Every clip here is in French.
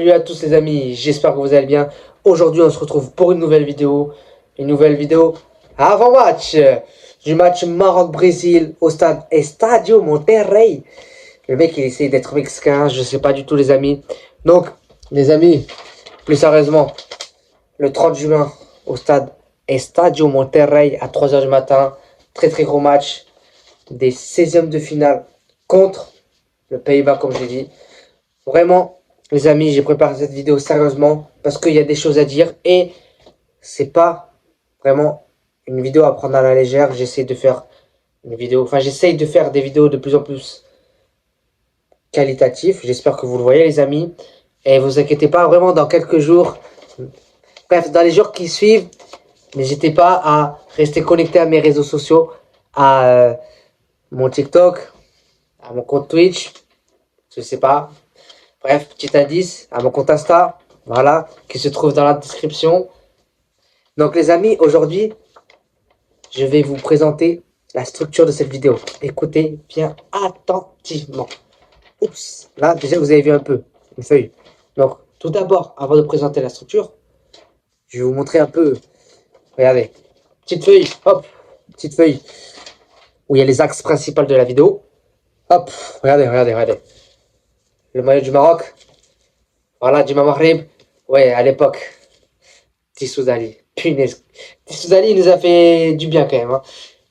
Salut à tous les amis, j'espère que vous allez bien. Aujourd'hui on se retrouve pour une nouvelle vidéo. Avant-match du match Maroc-Brésil au stade Estadio Monterrey. Le mec il essaie d'être mexicain, je sais pas du tout les amis. Donc les amis, plus sérieusement, le 30 juin au stade Estadio Monterrey à 3 h du matin. Très très gros match des 16e de finale contre le Pays-Bas comme j'ai dit. Vraiment, les amis, j'ai préparé cette vidéo sérieusement parce qu'il y a des choses à dire et c'est pas vraiment une vidéo à prendre à la légère. J'essaie de faire j'essaye de faire des vidéos de plus en plus qualitatives. J'espère que vous le voyez, les amis. Et vous inquiétez pas, vraiment, dans quelques jours, bref, dans les jours qui suivent, n'hésitez pas à rester connecté à mes réseaux sociaux, à mon TikTok, à mon compte Twitch, je sais pas. Bref, petit indice à mon compte Insta, voilà, qui se trouve dans la description. Donc les amis, aujourd'hui, je vais vous présenter la structure de cette vidéo. Écoutez bien attentivement. Oups, là déjà vous avez vu un peu une feuille. Donc tout d'abord, avant de présenter la structure, je vais vous montrer un peu. Regardez, petite feuille, hop, petite feuille où il y a les axes principaux de la vidéo. Hop, regardez. Le maillot du Maroc. Voilà, du Maghreb. Ouais, à l'époque. Tissouzali. Punaise. Tissouzali, il nous a fait du bien quand même. Hein.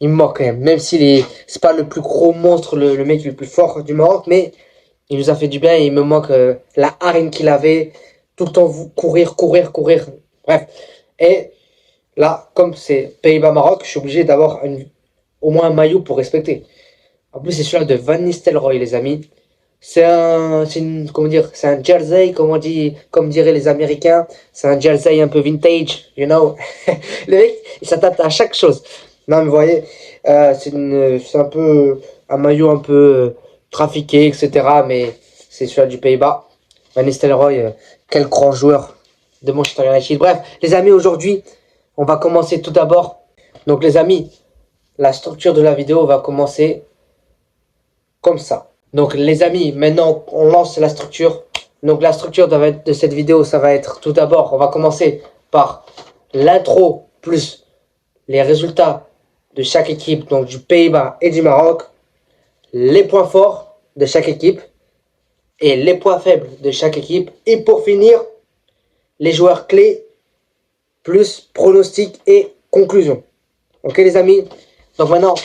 Il me manque quand même. Même c'est pas le plus gros monstre, le mec le plus fort du Maroc, mais il nous a fait du bien et il me manque la hargne qu'il avait. Tout le temps courir. Bref. Et là, comme c'est Pays-Bas-Maroc, je suis obligé d'avoir au moins un maillot pour respecter. En plus, c'est celui-là de Van Nistelrooy, les amis. Comment dire, c'est un jersey, comme diraient les Américains. C'est un jersey un peu vintage, you know. Le mec, il s'adapte à chaque chose. Non, mais vous voyez, c'est un peu un maillot un peu trafiqué, etc. Mais c'est celui-là du Pays-Bas. Van Nistelrooy, quel grand joueur de Manchester United. Bref, les amis, aujourd'hui, on va commencer tout d'abord. Donc, les amis, la structure de la vidéo va commencer comme ça. Donc les amis, maintenant on lance la structure. Donc la structure de cette vidéo, ça va être tout d'abord, on va commencer par l'intro plus les résultats de chaque équipe, donc du Pays-Bas et du Maroc, les points forts de chaque équipe et les points faibles de chaque équipe. Et pour finir, les joueurs clés plus pronostics et conclusion. Ok les amis, donc maintenant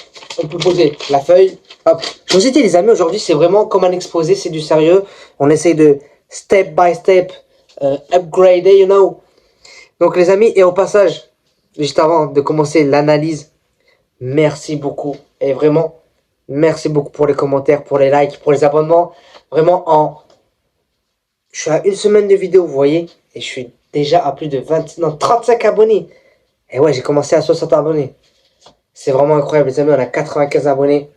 on peut poser la feuille. Hop. Je vous ai dit les amis, aujourd'hui c'est vraiment comme un exposé, c'est du sérieux. On essaye de step by step upgrader, you know. Donc les amis, et au passage, juste avant de commencer l'analyse, merci beaucoup. Et vraiment, merci beaucoup pour les commentaires, pour les likes, pour les abonnements. Vraiment, je suis à une semaine de vidéo, vous voyez. Et je suis déjà à plus de 35 abonnés. Et ouais, j'ai commencé à 60 abonnés. C'est vraiment incroyable les amis, on a 95 abonnés.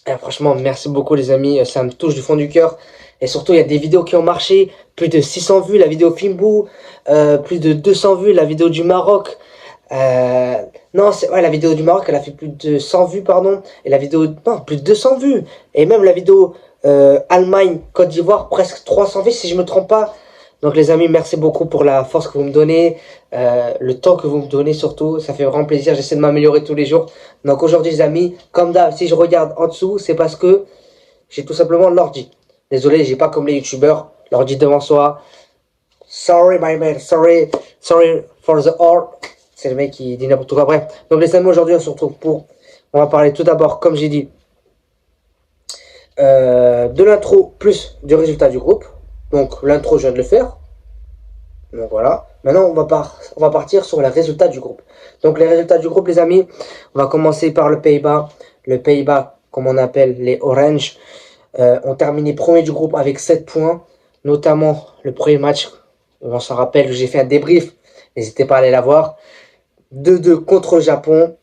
Et franchement, merci beaucoup les amis, ça me touche du fond du cœur. Et surtout, il y a des vidéos qui ont marché, plus de 600 vues, la vidéo Fimbou, plus de 200 vues, la vidéo du Maroc. Non, la vidéo du Maroc, elle a fait plus de 100 vues, pardon. Et la vidéo, non, plus de 200 vues. Et même la vidéo Allemagne, Côte d'Ivoire, presque 300 vues si je me trompe pas. Donc les amis, merci beaucoup pour la force que vous me donnez, le temps que vous me donnez surtout, ça fait vraiment plaisir, j'essaie de m'améliorer tous les jours. Donc aujourd'hui les amis, comme d'hab, si je regarde en dessous, c'est parce que j'ai tout simplement l'ordi. Désolé, j'ai pas comme les youtubeurs, l'ordi devant soi. Sorry my man, sorry for the all. C'est le mec qui dit n'importe quoi, bref. Donc les amis, aujourd'hui on se retrouve on va parler tout d'abord, comme j'ai dit, de l'intro plus du résultat du groupe. Donc l'intro, je viens de le faire. Donc voilà. Maintenant, on va partir sur les résultats du groupe. Donc les résultats du groupe, les amis, on va commencer par le Pays-Bas. Le Pays-Bas, comme on appelle les Orange, ont terminé premier du groupe avec 7 points. Notamment le premier match, on s'en rappelle, j'ai fait un débrief. N'hésitez pas à aller la voir. 2-2 contre le Japon,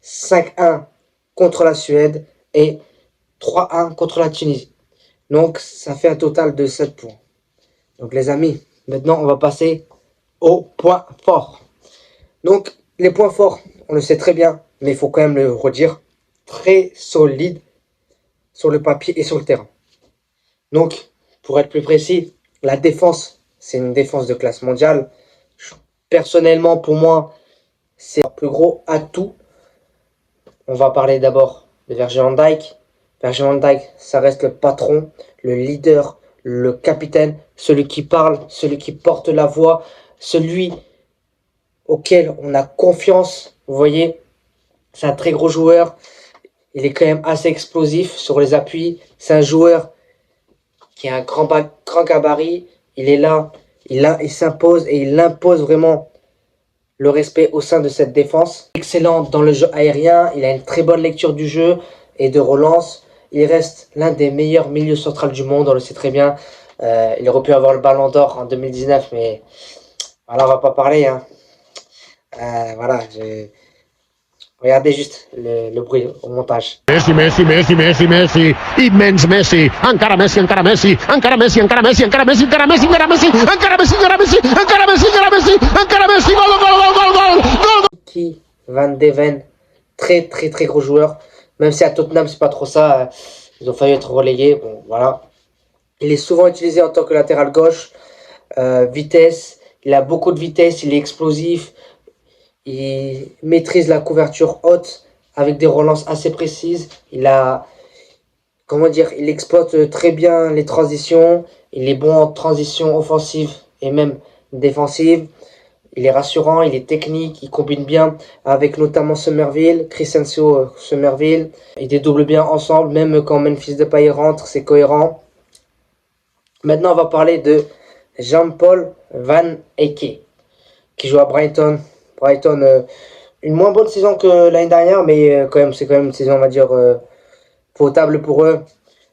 5-1 contre la Suède et 3-1 contre la Tunisie. Donc ça fait un total de 7 points. Donc les amis, maintenant on va passer aux points forts. Donc les points forts, on le sait très bien, mais il faut quand même le redire, très solide sur le papier et sur le terrain. Donc pour être plus précis, la défense, c'est une défense de classe mondiale. Personnellement, pour moi, c'est leur plus gros atout. On va parler d'abord de Virgil van Dijk. Virgil van Dijk, ça reste le patron, le leader, le capitaine, celui qui parle, celui qui porte la voix, celui auquel on a confiance. Vous voyez, c'est un très gros joueur. Il est quand même assez explosif sur les appuis. C'est un joueur qui a un grand gabarit. Il est là, il s'impose et il impose vraiment le respect au sein de cette défense. Excellent dans le jeu aérien, il a une très bonne lecture du jeu et de relance. Il reste l'un des meilleurs milieux centrales du monde, on le sait très bien. Il aurait pu avoir le ballon d'or en 2019, mais voilà, on va pas parler. Hein. Voilà, regardez juste le bruit au montage. Messi, Messi, Messi, Messi, Messi, immens Messi, encara Messi, encara Messi, encara Messi, encara Messi, encara Messi, encara Messi, encara Messi, encara Messi, encara Messi, encara Messi, encara Messi, encara Messi, gol, gol, gol, gol, gol, gol. Qui Van de Ven, très très très gros joueur. Même si à Tottenham c'est pas trop ça, ils ont failli être relégués. Bon voilà. Il est souvent utilisé en tant que latéral gauche. Vitesse, il a beaucoup de vitesse, il est explosif. Il maîtrise la couverture haute avec des relances assez précises. Il a, comment dire, il exploite très bien les transitions. Il est bon en transition offensive et même défensive. Il est rassurant, il est technique, il combine bien avec notamment Somerville, Crescencio Somerville. Il dédouble bien ensemble, même quand Memphis Depay rentre, c'est cohérent. Maintenant, on va parler de Jean-Paul Van Eke, qui joue à Brighton. Brighton, une moins bonne saison que l'année dernière, mais quand même, c'est quand même une saison, on va dire, potable pour eux.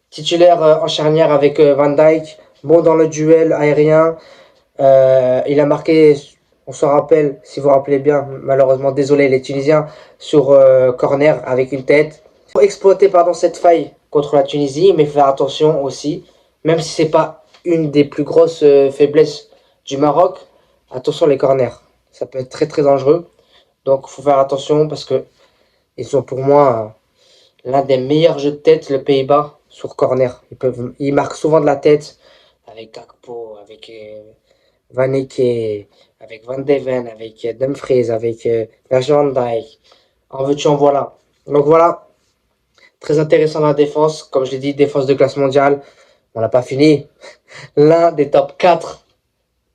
Titulaire en charnière avec Van Dijk, bon dans le duel aérien. Il a marqué, on se rappelle, si vous vous rappelez bien, malheureusement, désolé les Tunisiens, sur corner avec une tête. Faut exploiter pardon, cette faille contre la Tunisie, mais faire attention aussi, même si c'est pas une des plus grosses faiblesses du Maroc, attention les corners. Ça peut être très très dangereux. Donc il faut faire attention parce que ils sont pour moi l'un des meilleurs jeux de tête, le Pays-Bas, sur corner. Ils marquent souvent de la tête avec Gakpo, avec Van Eke, avec Van de Ven, avec Dumfries, avec Virgil van Dijk. En veux-tu, en voilà. Donc voilà, très intéressant la défense. Comme je l'ai dit, défense de classe mondiale. On n'a pas fini. L'un des top 4,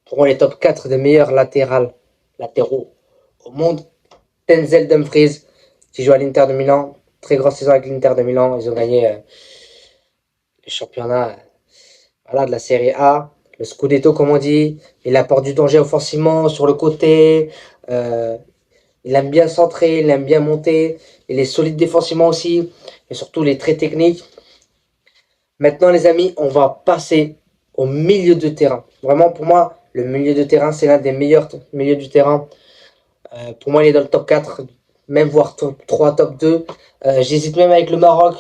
pour moi les top 4 des meilleurs latéraux au monde. Denzel Dumfries, qui joue à l'Inter de Milan. Très grosse saison avec l'Inter de Milan. Ils ont gagné le championnat voilà, de la Serie A. Le Scudetto, comme on dit. Il apporte du danger offensivement sur le côté. Il aime bien centrer, il aime bien monter. Il est solide défensivement aussi. Et surtout, il est très technique. Maintenant, les amis, on va passer au milieu de terrain. Vraiment, pour moi, le milieu de terrain, c'est l'un des meilleurs milieux du terrain. Pour moi, il est dans le top 4, même voire top 3, top 2. J'hésite même avec le Maroc.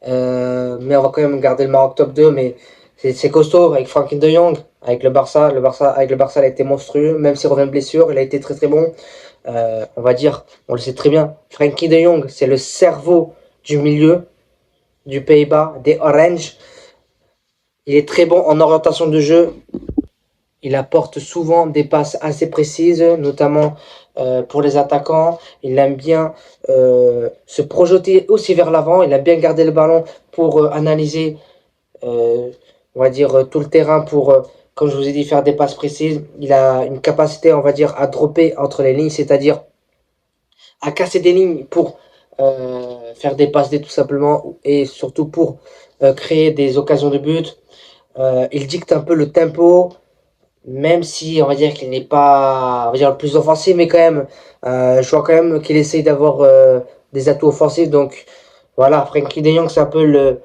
Mais on va quand même garder le Maroc top 2. Mais c'est costaud avec Frenkie de Jong, avec le Barça. Avec le Barça, il a été monstrueux. Même s'il revient de blessure, il a été très très bon. On va dire, on le sait très bien, Frenkie de Jong, c'est le cerveau du milieu du Pays-Bas, des Orange. Il est très bon en orientation de jeu. Il apporte souvent des passes assez précises, notamment pour les attaquants. Il aime bien se projeter aussi vers l'avant. Il aime bien garder le ballon pour analyser, on va dire, tout le terrain pour, comme je vous ai dit, faire des passes précises. Il a une capacité, on va dire, à dropper entre les lignes, c'est-à-dire à casser des lignes pour faire des passes D tout simplement et surtout pour créer des occasions de but. Il dicte un peu le tempo, même si on va dire qu'il n'est pas on va dire, le plus offensif, mais quand même, je vois quand même qu'il essaye d'avoir des atouts offensifs. Donc voilà, Frenkie de Jong, c'est un peu le,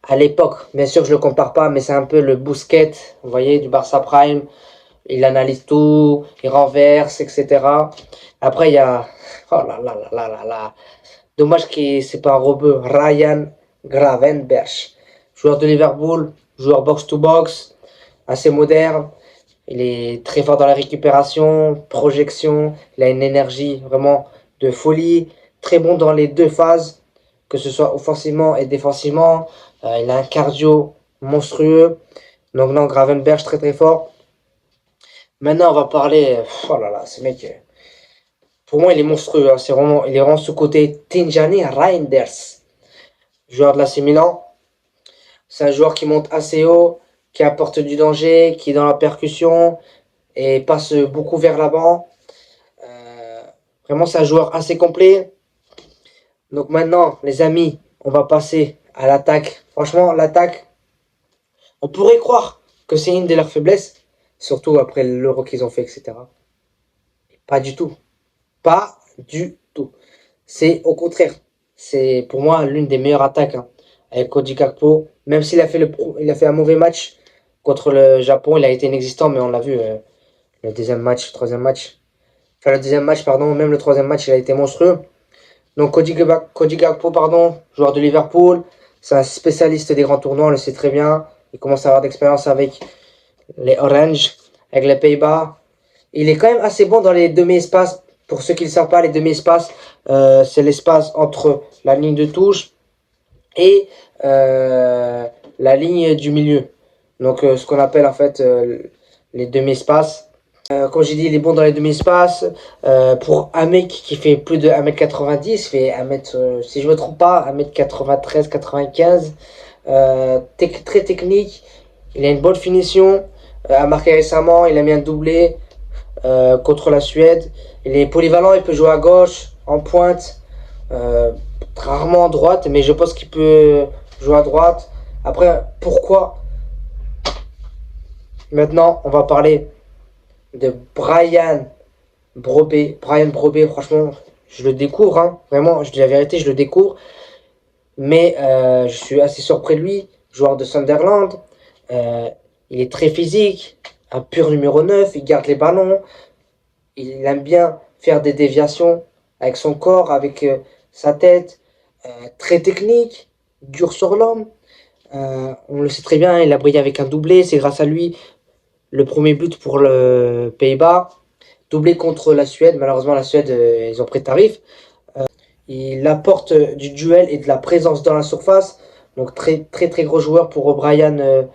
à l'époque, bien sûr je le compare pas, mais c'est un peu le Busquets, vous voyez, du Barça Prime. Il analyse tout, il renverse, etc. Après, il y a, oh là là là là là là, dommage que c'est pas un robot, Ryan Gravenberch, joueur de Liverpool, joueur box-to-box, assez moderne. Il est très fort dans la récupération, projection. Il a une énergie vraiment de folie. Très bon dans les deux phases, que ce soit offensivement et défensivement. Il a un cardio monstrueux. Donc non, Gravenberch très très fort. Maintenant, on va parler. Oh là là, ce mec. Pour moi, il est monstrueux, hein. Il est vraiment sous-côté. Tinjani Reinders, joueur de l'AC Milan. C'est un joueur qui monte assez haut, qui apporte du danger, qui est dans la percussion et passe beaucoup vers l'avant. Euh, Vraiment, c'est un joueur assez complet. Donc maintenant, les amis, on va passer à l'attaque. Franchement, l'attaque, on pourrait croire que c'est une de leurs faiblesses, surtout après l'Euro qu'ils ont fait, etc. Pas du tout. Pas du tout. C'est au contraire. C'est pour moi l'une des meilleures attaques, hein, avec Cody Gakpo. Même s'il a fait il a fait un mauvais match contre le Japon, il a été inexistant, mais on l'a vu le deuxième match, le troisième match. Enfin, le deuxième match, pardon, même le troisième match, il a été monstrueux. Donc Cody Gakpo, pardon, joueur de Liverpool, c'est un spécialiste des grands tournois, on le sait très bien. Il commence à avoir d'expérience avec les Orange, avec les Pays-Bas. Il est quand même assez bon dans les demi-espaces. Pour ceux qui ne le savent pas, les demi-espaces, c'est l'espace entre la ligne de touche et la ligne du milieu. Donc ce qu'on appelle en fait les demi-espaces. Comme j'ai dit, il est bon dans les demi-espaces. Pour un mec qui fait plus de 1m90, il fait 1m, si je ne me trompe pas, 1m93, 95. Très technique. Il a une bonne finition. A marqué récemment, il a mis un doublé contre la Suède. Il est polyvalent, il peut jouer à gauche, en pointe, rarement à droite, mais je pense qu'il peut jouer à droite. Après, pourquoi? Maintenant, on va parler de Bryan Brobé. Bryan Brobé, franchement, je le découvre, hein. Vraiment, je dis la vérité, je le découvre. Mais je suis assez surpris de lui, joueur de Sunderland. Euh, il est très physique, un pur numéro 9, il garde les ballons. Il aime bien faire des déviations avec son corps, avec sa tête. Très technique, dur sur l'homme. On le sait très bien, il a brillé avec un doublé. C'est grâce à lui le premier but pour le Pays-Bas. Doublé contre la Suède. Malheureusement, la Suède, ils ont pris tarif. Il apporte du duel et de la présence dans la surface. Donc très gros joueur pour Brian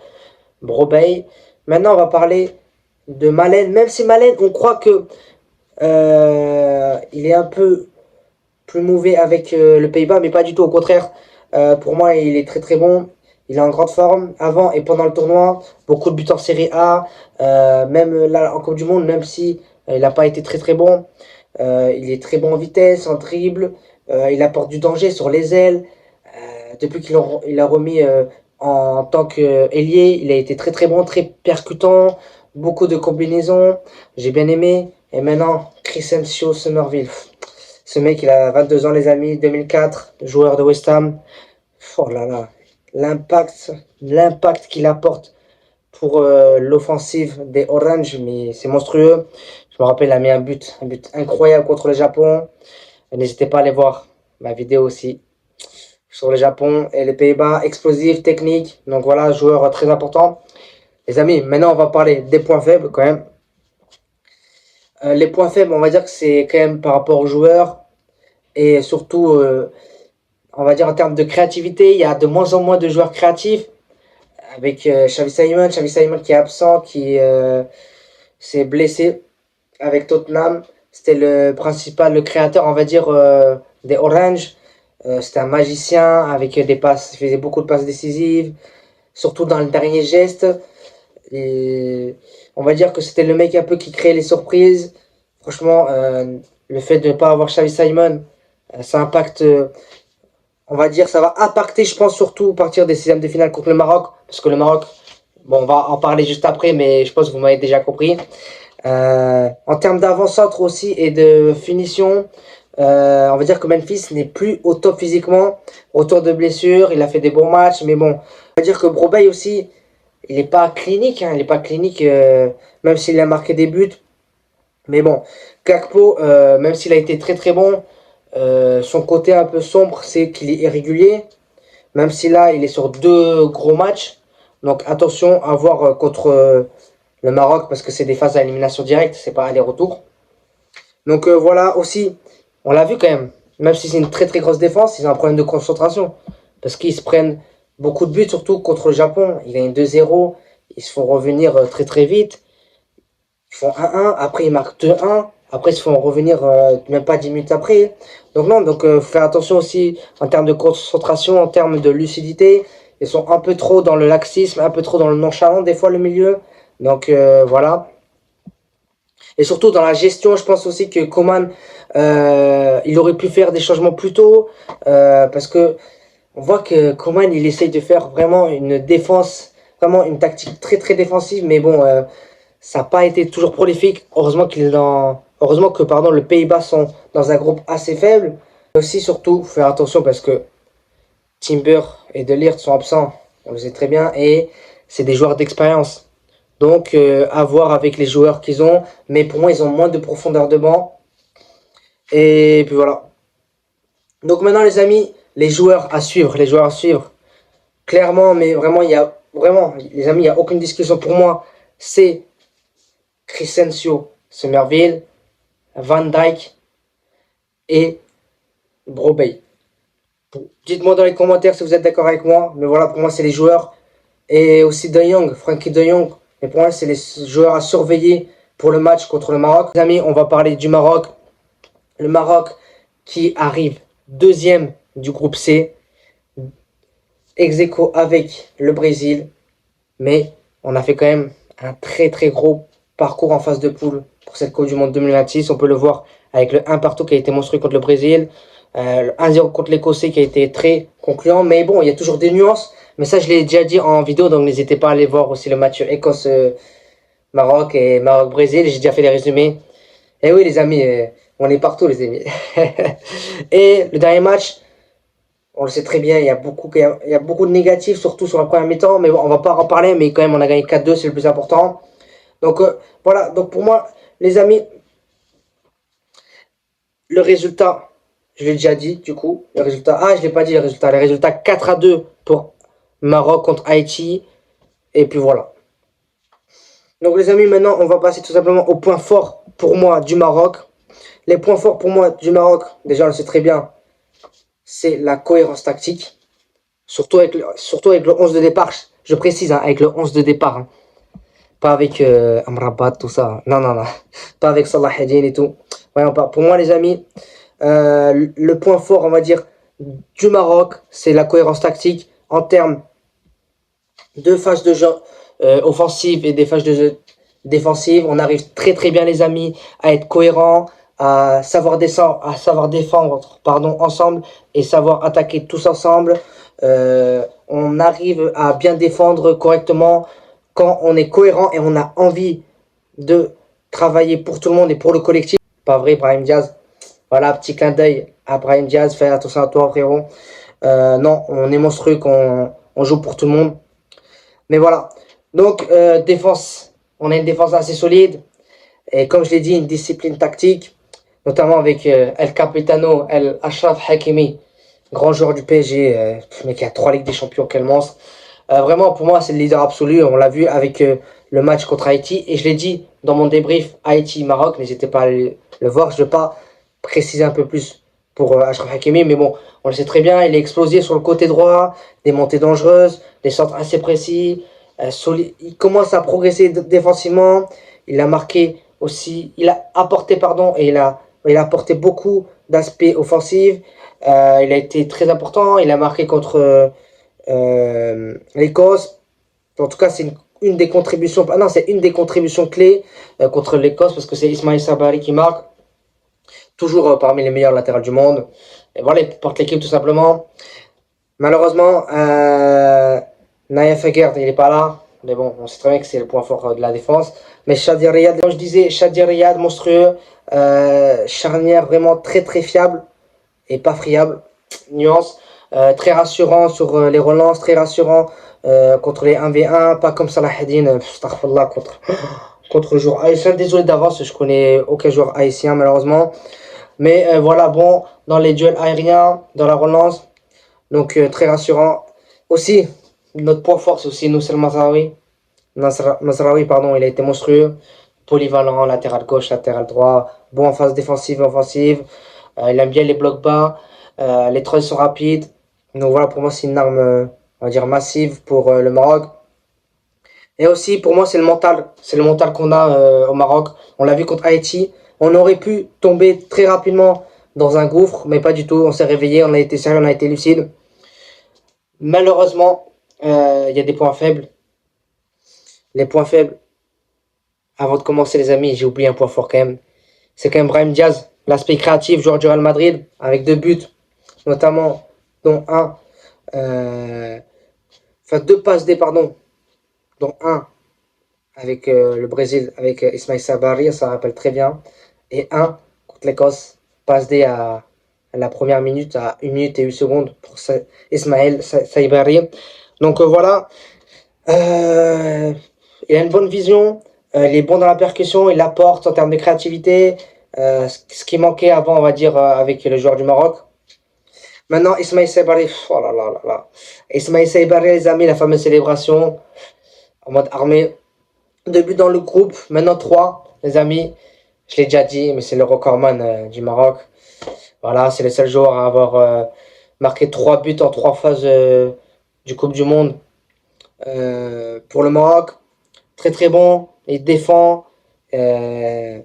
Brobey. Maintenant, on va parler de Malen. Même si Malen, on croit que il est un peu plus mauvais avec le Pays-Bas, mais pas du tout. Au contraire, pour moi, il est très bon. Il est en grande forme avant et pendant le tournoi. Beaucoup de buts en Série A. Même là, en Coupe du Monde, même si il n'a pas été très bon. Il est très bon en vitesse, en dribble. Il apporte du danger sur les ailes. Depuis qu'il a remis en tant qu'ailier, il a été très bon, très percutant. Beaucoup de combinaisons. J'ai bien aimé. Et maintenant, Crescencio Somerville. Ce mec, il a 22 ans, les amis. 2004, joueur de West Ham. Oh là là. L'impact qu'il apporte pour l'offensive des Orange, mais c'est monstrueux. Je me rappelle, il a mis un but incroyable contre le Japon. N'hésitez pas à aller voir ma vidéo aussi sur le Japon et les Pays-Bas. Explosif, technique. Donc voilà, joueur très important. Les amis, maintenant on va parler des points faibles quand même. Les points faibles, on va dire que c'est quand même par rapport aux joueurs et surtout, on va dire en termes de créativité, il y a de moins en moins de joueurs créatifs avec Xavi Simon qui est absent, qui s'est blessé avec Tottenham. C'était le créateur, on va dire, des Orange. C'était un magicien avec des passes, il faisait beaucoup de passes décisives, surtout dans le dernier geste. Et on va dire que c'était le mec un peu qui créait les surprises. Franchement, le fait de ne pas avoir Xavi Simon, ça impacte, on va dire, ça va impacter, je pense, surtout à partir des 16e de finale contre le Maroc. Parce que le Maroc, bon, on va en parler juste après, mais je pense que vous m'avez déjà compris. En termes d'avant-centre aussi et de finition, on va dire que Memphis n'est plus au top physiquement. Retour de blessure, il a fait des bons matchs, mais bon, on va dire que Brobey aussi, il n'est pas clinique, hein, il n'est pas clinique, même s'il a marqué des buts. Mais bon, Gakpo, même s'il a été très bon, son côté un peu sombre, c'est qu'il est irrégulier. Même si là, il est sur 2 gros matchs. Donc attention à voir contre le Maroc, parce que c'est des phases à élimination directe, c'est pas aller-retour. Donc voilà, aussi, on l'a vu quand même si c'est une très grosse défense, ils ont un problème de concentration. Parce qu'ils se prennent beaucoup de buts, surtout contre le Japon. Ils gagnent 2-0, ils se font revenir très vite. Ils font 1-1, après ils marquent 2-1, après ils se font revenir même pas 10 minutes après. Donc non, donc faut faire attention aussi en termes de concentration, en termes de lucidité. Ils sont un peu trop dans le laxisme, un peu trop dans le nonchalant des fois le milieu. Donc voilà. Et surtout dans la gestion, je pense aussi que Coman, il aurait pu faire des changements plus tôt. Parce que on voit que Coman, il essaye de faire vraiment une défense, vraiment une tactique très très défensive. Mais bon, ça n'a pas été toujours prolifique. Heureusement que pardon, les Pays-Bas sont dans un groupe assez faible. Aussi, surtout, faire attention parce que Timber et De Ligt sont absents. On le sait très bien. Et c'est des joueurs d'expérience. Donc, à voir avec les joueurs qu'ils ont. Mais pour moi, ils ont moins de profondeur de banc. Et puis voilà. Donc maintenant, les amis, les joueurs à suivre. Les joueurs à suivre. Clairement, mais vraiment, les amis, il n'y a aucune discussion pour moi. C'est Crescencio, Somerville, Van Dijk et Brobey. Dites-moi dans les commentaires si vous êtes d'accord avec moi. Mais voilà, pour moi, c'est les joueurs. Et aussi De Jong, Frankie De Jong. Mais pour moi, c'est les joueurs à surveiller pour le match contre le Maroc. Les amis, on va parler du Maroc. Le Maroc qui arrive deuxième du groupe C. Ex-aequo avec le Brésil. Mais on a fait quand même un très très gros parcours en phase de poule pour cette Coupe du Monde 2026. On peut le voir avec le 1 partout qui a été monstrueux contre le Brésil. Le 1-0 contre l'Écossais qui a été très concluant. Mais bon, il y a toujours des nuances. Mais ça, je l'ai déjà dit en vidéo. Donc, n'hésitez pas à aller voir aussi le match Écosse-Maroc et Maroc-Brésil. J'ai déjà fait les résumés. Et oui, les amis, on est partout, les amis. Et le dernier match, on le sait très bien, il y a beaucoup de négatifs, surtout sur la première mi-temps. Mais bon, on va pas en parler. Mais quand même, on a gagné 4-2, c'est le plus important. Donc, voilà. Donc, pour moi, les amis, le résultat... Je l'ai déjà dit, du coup. Le résultat. Ah, je l'ai pas dit, le résultat. Le résultat 4-2 pour Maroc contre Haïti. Et puis voilà. Donc, les amis, maintenant, on va passer tout simplement au point fort pour moi du Maroc. Les points forts pour moi du Maroc, déjà, on le sait très bien, c'est la cohérence tactique. Surtout avec le 11 de départ. Je précise, hein, avec le 11 de départ. Hein. Pas avec Amrabat, tout ça. Non, non, non. Pas avec Salah Eddin et tout. Vraiment pas. Pour moi, les amis. Le point fort, on va dire, du Maroc, c'est la cohérence tactique en termes de phase de jeu offensive et des phases de jeu défensive. On arrive très très bien, les amis, à être cohérent, à savoir défendre, pardon, ensemble et savoir attaquer tous ensemble. On arrive à bien défendre correctement quand on est cohérent et on a envie de travailler pour tout le monde et pour le collectif. Pas vrai, Brahim Diaz? Voilà, petit clin d'œil à Brahim Diaz. Fais attention à toi, frérot. Non, on est monstrueux quand on joue pour tout le monde. Mais voilà. Donc, défense. On a une défense assez solide. Et comme je l'ai dit, une discipline tactique. Notamment avec El Capitano, El Achraf Hakimi. Grand joueur du PSG. Mais qui a 3 Ligues des Champions, quel monstre. Vraiment, pour moi, c'est le leader absolu. On l'a vu avec le match contre Haïti. Et je l'ai dit dans mon débrief Haïti-Maroc. N'hésitez pas à aller le voir. Je ne vais pas préciser un peu plus pour Achraf Hakimi, mais bon, on le sait très bien, il est explosé sur le côté droit, des montées dangereuses, des centres assez précis, il commence à progresser défensivement, il a marqué aussi, il a apporté, pardon, et il a apporté beaucoup d'aspects offensifs, il a été très important, il a marqué contre l'Écosse, en tout cas c'est une des contributions, non c'est une des contributions clés contre l'Écosse, parce que c'est Ismaïl Sabari qui marque, toujours parmi les meilleurs latérales du monde. Et voilà, il porte l'équipe tout simplement. Malheureusement, Naya Fekir, il n'est pas là. Mais bon, on sait très bien que c'est le point fort de la défense. Mais Shadir Riyad, comme je disais, Shadir Riyad, monstrueux. Charnière vraiment très très fiable et pas friable. Nuance. Très rassurant sur les relances, très rassurant contre les 1v1. Pas comme Salah Eddin, contre le joueur haïtien. Désolé d'avance, je connais aucun joueur haïtien malheureusement. Mais voilà, bon, dans les duels aériens, dans la relance, donc très rassurant. Aussi, notre point fort, c'est aussi Noussel Mazraoui. Mazraoui, pardon, il a été monstrueux, polyvalent, latéral gauche, latéral droit, bon en phase défensive et offensive. Il aime bien les blocs bas, les transitions rapides. Donc voilà, pour moi, c'est une arme, on va dire, massive pour le Maroc. Et aussi, pour moi, c'est le mental. C'est le mental qu'on a au Maroc. On l'a vu contre Haïti. On aurait pu tomber très rapidement dans un gouffre, mais pas du tout. On s'est réveillé, on a été sérieux, on a été lucide. Malheureusement, il y a des points faibles. Les points faibles, avant de commencer, les amis, j'ai oublié un point fort quand même. C'est quand même Brahim Diaz, l'aspect créatif, joueur du Real Madrid, avec 2 buts, notamment, dont un, euh, enfin 2 passes D, pardon, dont un avec le Brésil, avec Ismaïl Sabari, ça rappelle très bien, et un contre l'Écosse, passe D à la première minute, à 1 minute et 8 secondes pour Ismaël Saibari. Donc voilà, euh, il a une bonne vision, il est bon dans la percussion, il apporte en termes de créativité, ce qui manquait avant, on va dire, avec le joueur du Maroc. Maintenant, Ismaël Saibari, oh là là là là. Ismaël Saibari, les amis, la fameuse célébration en mode armée. 2 buts dans le groupe, maintenant 3, les amis. Je l'ai déjà dit, mais c'est le recordman du Maroc. Voilà, c'est le seul joueur à avoir marqué 3 buts en 3 phases du Coupe du Monde pour le Maroc. Très très bon, il défend, euh,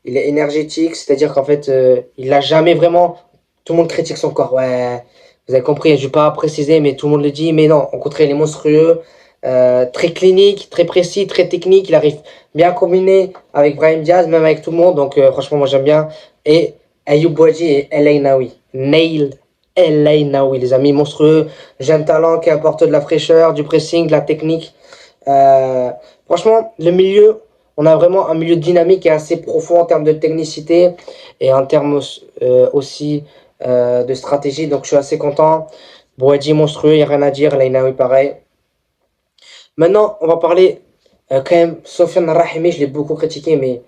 il est énergétique, c'est-à-dire qu'en fait, il l'a jamais vraiment. Tout le monde critique son corps, ouais, vous avez compris, je ne vais pas préciser, mais tout le monde le dit, mais non, au contraire, il est monstrueux, très clinique, très précis, très technique, il arrive bien à combiner avec Brahim Diaz, même avec tout le monde, donc franchement, moi j'aime bien. Et Ayoub Bouadji et El Ainaoui, Nail El Ainaoui, les amis, monstrueux, jeune talent qui apporte de la fraîcheur, du pressing, de la technique. Euh, Franchement, le milieu, on a vraiment un milieu dynamique et assez profond en termes de technicité et en termes aussi de stratégie. Donc, je suis assez content. Bouadji monstrueux, il n'y a rien à dire. Lainaoui, pareil. Maintenant, on va parler quand même. Sofiane Rahimi, je l'ai beaucoup critiqué, mais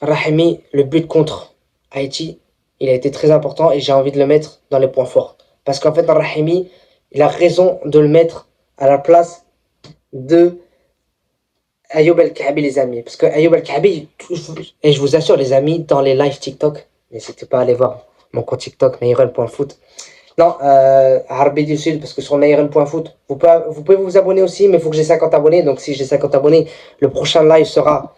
Rahimi, le but contre Haïti, il a été très important et j'ai envie de le mettre dans les points forts. Parce qu'en fait, Rahimi, il a raison de le mettre à la place de Ayoub El Kaabi, les amis. Parce que Ayoub El Kaabi, et je vous assure, les amis, dans les lives TikTok, n'hésitez pas à aller voir mon compte TikTok, Nairon.foot. Non, Harbi du Sud, parce que sur Nairon.foot, vous pouvez vous abonner aussi, mais il faut que j'ai 50 abonnés. Donc si j'ai 50 abonnés, le prochain live sera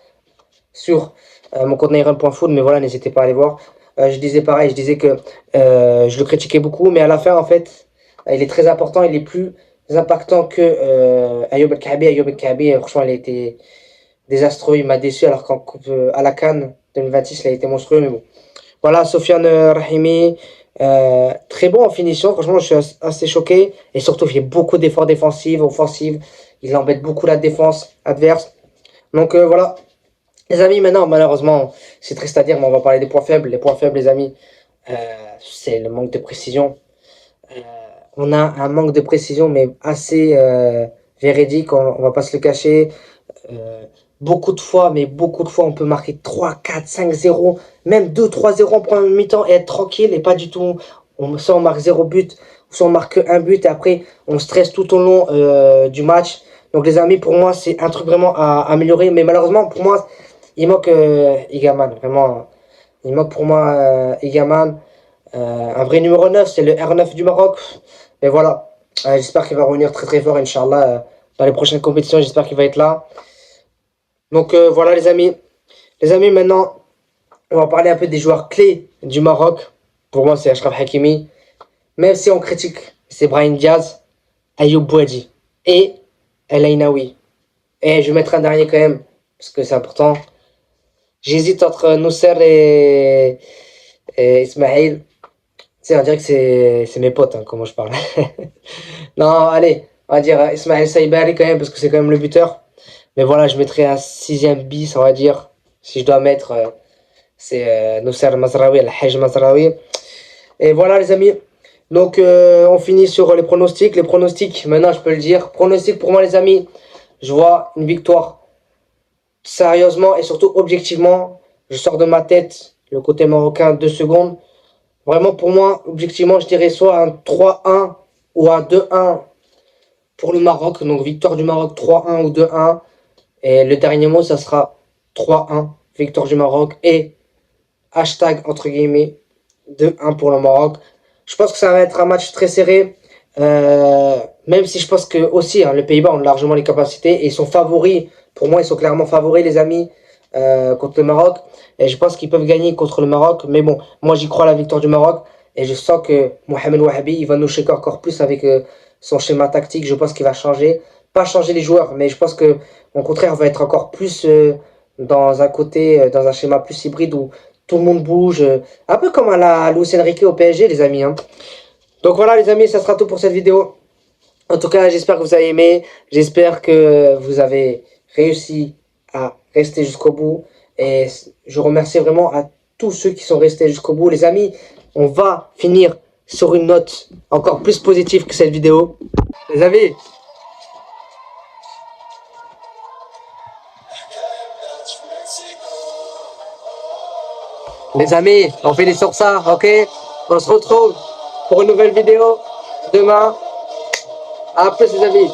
sur mon compte Nairon.foot. Mais voilà, n'hésitez pas à aller voir. Je disais pareil, je disais que je le critiquais beaucoup, mais à la fin, en fait, il est très important, il est plus impactant que Ayoub El Kaabi. Ayoub El Kaabi, franchement, il a été désastreux, il m'a déçu alors qu'en à la CAN 2026, il a été monstrueux, mais bon. Voilà, Sofiane Rahimi, très bon en finition, franchement, je suis assez choqué, et surtout, il fait beaucoup d'efforts défensifs, offensifs, il embête beaucoup la défense adverse. Donc voilà, les amis, maintenant, malheureusement, c'est triste à dire, mais on va parler des points faibles. Les points faibles, les amis, c'est le manque de précision. Euh, on a un manque de précision, mais assez véridique, on va pas se le cacher. Euh, Beaucoup de fois, mais beaucoup de fois, on peut marquer 3, 4, 5, 0, même 2, 3, 0 en première mi-temps et être tranquille et pas du tout. Soit on marque 0 but, soit on marque un but et après on stresse tout au long du match. Donc les amis, pour moi, c'est un truc vraiment à améliorer. Mais malheureusement, pour moi, il manque Igaman. Vraiment, il manque pour moi Igaman. Un vrai numéro 9, c'est le R9 du Maroc. Mais voilà, j'espère qu'il va revenir très très fort, Inch'Allah, dans les prochaines compétitions. J'espère qu'il va être là. Donc voilà les amis. Les amis, maintenant, on va parler un peu des joueurs clés du Maroc. Pour moi, c'est Achraf Hakimi. Même si on critique, c'est Brahim Diaz, Ayoub Bouadji et El Ainaoui. Et je vais mettre un dernier quand même, parce que c'est important. J'hésite entre Nousser et Ismail. Tu sais, on dirait que c'est mes potes, hein, comment je parle. Non, allez, on va dire Ismail Saibari quand même, parce que c'est quand même le buteur. Mais voilà, je mettrai un sixième bis, on va dire. Si je dois mettre, c'est Nousser Mazraoui, El Haj Mazraoui. Et voilà, les amis. Donc, on finit sur les pronostics. Les pronostics, maintenant, je peux le dire. Pronostics pour moi, les amis. Je vois une victoire sérieusement et surtout objectivement. Je sors de ma tête le côté marocain 2 secondes. Vraiment, pour moi, objectivement, je dirais soit un 3-1 ou un 2-1 pour le Maroc. Donc, victoire du Maroc 3-1 ou 2-1. Et le dernier mot, ça sera 3-1, victoire du Maroc. Et hashtag, entre guillemets, 2-1 pour le Maroc. Je pense que ça va être un match très serré. Même si je pense que aussi, hein, les Pays-Bas ont largement les capacités et ils sont favoris. Pour moi, ils sont clairement favoris, les amis, contre le Maroc. Et je pense qu'ils peuvent gagner contre le Maroc. Mais bon, moi, j'y crois à la victoire du Maroc. Et je sens que Mohamed Wahabi, il va nous choquer encore plus avec son schéma tactique. Je pense qu'il va changer. Pas changer les joueurs, mais je pense que, au contraire, on va être encore plus dans un côté, dans un schéma plus hybride où tout le monde bouge. Un peu comme à la Luis Enrique au PSG, les amis. Hein. Donc voilà, les amis, ça sera tout pour cette vidéo. En tout cas, j'espère que vous avez aimé. J'espère que vous avez réussi à rester jusqu'au bout. Et je remercie vraiment à tous ceux qui sont restés jusqu'au bout. Les amis, on va finir sur une note encore plus positive que cette vidéo. Les amis, on finit sur ça, ok? On se retrouve pour une nouvelle vidéo demain. À plus les amis.